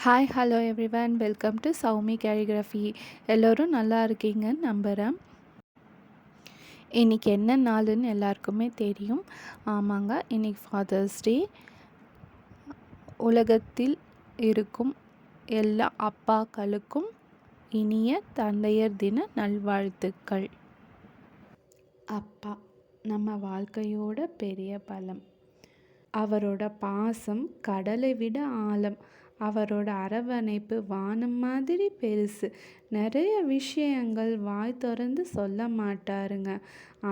Hi hello everyone, welcome to Soumi calligraphy. எல்லோரும் நல்லா இருக்கீங்கன்னு நம்புகிறேன். இன்றைக்கி என்ன நாளுன்னு எல்லாருக்குமே தெரியும். ஆமாங்க, இன்றைக்கி ஃபாதர்ஸ் டே. உலகத்தில் இருக்கும் எல்லா அப்பாக்களுக்கும் இனிய தந்தையர் தின நல்வாழ்த்துக்கள். அப்பா நம்ம வாழ்க்கையோட பெரிய பலம். அவரோட பாசம் கடலை விட ஆழம். அவரோட அரவணைப்பு வானம் மாதிரி பெருசு. நிறைய விஷயங்கள் வாய் திறந்து சொல்ல மாட்டாருங்க.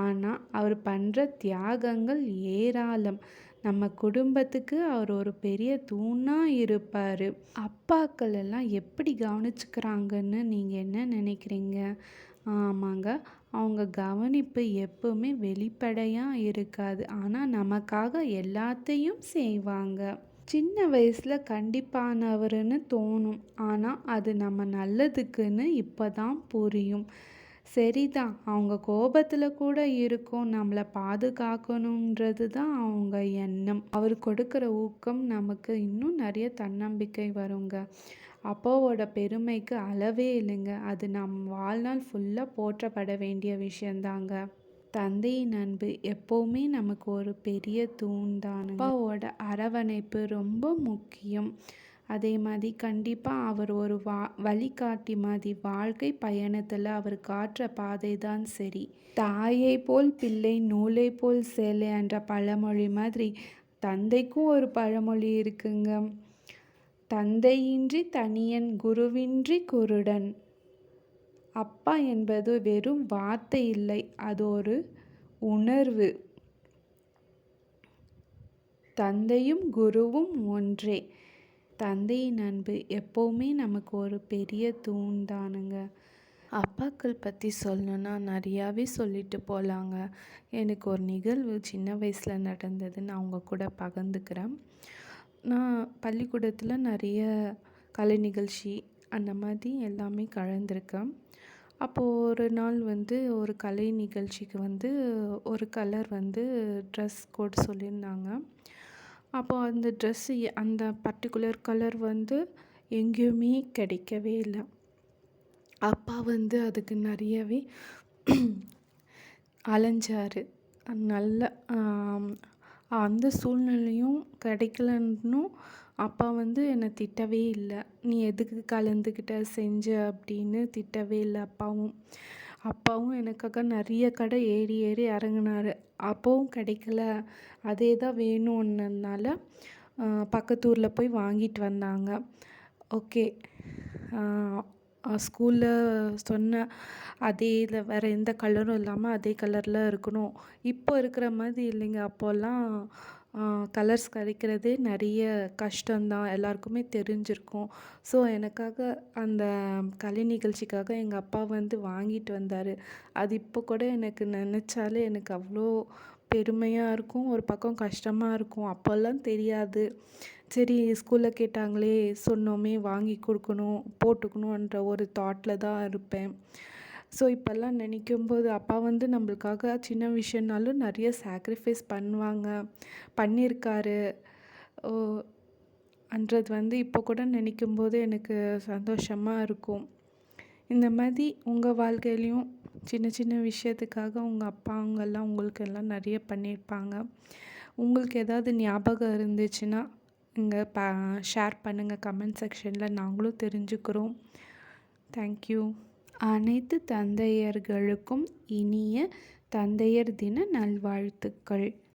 ஆனால் அவர் பண்ணுற தியாகங்கள் ஏராளம். நம்ம குடும்பத்துக்கு அவர் ஒரு பெரிய தூணாக இருப்பார். அப்பாக்கள் எல்லாம் எப்படி கவனிச்சுக்கிறாங்கன்னு நீங்கள் என்ன நினைக்கிறீங்க? ஆமாங்க, அவங்க கவனிப்பு எப்பவுமே வெளிப்படையாக இருக்காது. ஆனால் நமக்காக எல்லாத்தையும் செய்வாங்க. சின்ன வயசில் கண்டிப்பானவருன்னு தோணும். ஆனால் அது நம்ம நல்லதுக்குன்னு இப்போ தான் புரியும். சரிதான், அவங்க கோபத்தில் கூட இருக்கும். நம்மளை பாதுகாக்கணுன்றது தான் அவங்க எண்ணம். அவர் கொடுக்குற ஊக்கம் நமக்கு இன்னும் நிறைய தன்னம்பிக்கை வருங்க. அப்பாவோட பெருமைக்கு அளவே இல்லைங்க. அது நம் வாழ்நாள் ஃபுல்லாக போற்றப்பட வேண்டிய விஷயந்தாங்க. தந்தையின் அன்பு எப்போவுமே நமக்கு ஒரு பெரிய தூண் தானுங்க. அப்பாவோட அரவணைப்பு ரொம்ப முக்கியம். அதே மாதிரி கண்டிப்பாக அவர் ஒரு வழிகாட்டி மாதிரி. வாழ்க்கை பயணத்தில் அவர் காட்டுற பாதை தான் சரி. தாயை போல் பிள்ளை, நூலை போல் சேலை என்ற பழமொழி மாதிரி தந்தைக்கும் ஒரு பழமொழி இருக்குங்க. தந்தையின்றி தனியன், குருவின்றி குருடன். அப்பா என்பது வெறும் வார்த்தை இல்லை, அது ஒரு உணர்வு. தந்தையும் குருவும் ஒன்றே. தந்தையின் அன்பு எப்போவுமே நமக்கு ஒரு பெரிய தூண் தானுங்க. அப்பாக்கள் பற்றி சொல்லணுன்னா நிறையாவே சொல்லிட்டு போகலாங்க. எனக்கு ஒரு நிகழ்வு சின்ன வயசில் நடந்தது, நான் அவங்க கூட பகிர்ந்துக்கிறேன். நான் பள்ளிக்கூடத்தில் நிறைய கலை நிகழ்ச்சி அந்த மாதிரி எல்லாமே கலந்துருக்கேன். அப்போது ஒரு நாள் ஒரு கலை நிகழ்ச்சிக்கு ஒரு கலர் ட்ரெஸ் கோட் சொல்லியிருந்தாங்க. அப்போது அந்த ட்ரெஸ்ஸு அந்த பர்டிகுலர் கலர் எங்கேயுமே கிடைக்கவே இல்லை. அப்பா அதுக்கு நிறையவே அலைஞ்சார். நல்ல அந்த சூழ்நிலையும் கிடைக்கலன்னும் அப்பா என்னை திட்டவே இல்லை. நீ எதுக்கு கலந்துக்கிட்ட செஞ்ச அப்படின்னு திட்டவே இல்லை. அப்பாவும் எனக்காக நிறைய கடை ஏறி ஏறி இறங்குனார். அப்போவும் கிடைக்கல, அதே தான் வேணும்னதுனால பக்கத்தூரில் போய் வாங்கிட்டு வந்தாங்க. ஓகே, ஸ்கூலில் சொன்ன அதே இதில் வேறு எந்த கலரும் இல்லாமல் அதே கலரில் இருக்கணும். இப்போ இருக்கிற மாதிரி இல்லைங்க. அப்போல்லாம் கலர்ஸ் கிடைக்கிறதே நிறைய கஷ்டம்தான், எல்லாருக்குமே தெரிஞ்சிருக்கும். ஸோ எனக்காக அந்த கலை நிகழ்ச்சிக்காக எங்கள் அப்பா வாங்கிட்டு வந்தார். அது இப்போ கூட எனக்கு நினச்சாலே எனக்கு அவ்வளோ பெருமையாக இருக்கும், ஒரு பக்கம் கஷ்டமாக இருக்கும். அப்போல்லாம் தெரியாது. சரி, ஸ்கூலில் கேட்டாங்களே, சொன்னோமே, வாங்கி கொடுக்கணும், போட்டுக்கணுன்ற ஒரு தாட்டில் தான் இருப்பேன். ஸோ இப்போல்லாம் நினைக்கும்போது அப்பா நம்மளுக்காக சின்ன விஷயம்னாலும் நிறைய சாக்ரிஃபைஸ் பண்ணியிருக்காரு அன்றது இப்போ கூட நினைக்கும்போது எனக்கு சந்தோஷமாக இருக்கும். இந்த மாதிரி உங்கள் வாழ்க்கையிலையும் சின்ன சின்ன விஷயத்துக்காக உங்கள் அப்பாங்கெல்லாம் உங்களுக்கெல்லாம் நிறைய பண்ணியிருப்பாங்க. உங்களுக்கு ஏதாவது ஞாபகம் இருந்துச்சுன்னா இங்கே ஷேர் பண்ணுங்கள் கமெண்ட் செக்ஷனில், நாங்களும் தெரிஞ்சுக்கிறோம். தேங்க்யூ. அனைத்து தந்தையர்களுக்கும் இனிய தந்தையர் தின நல்வாழ்த்துக்கள்.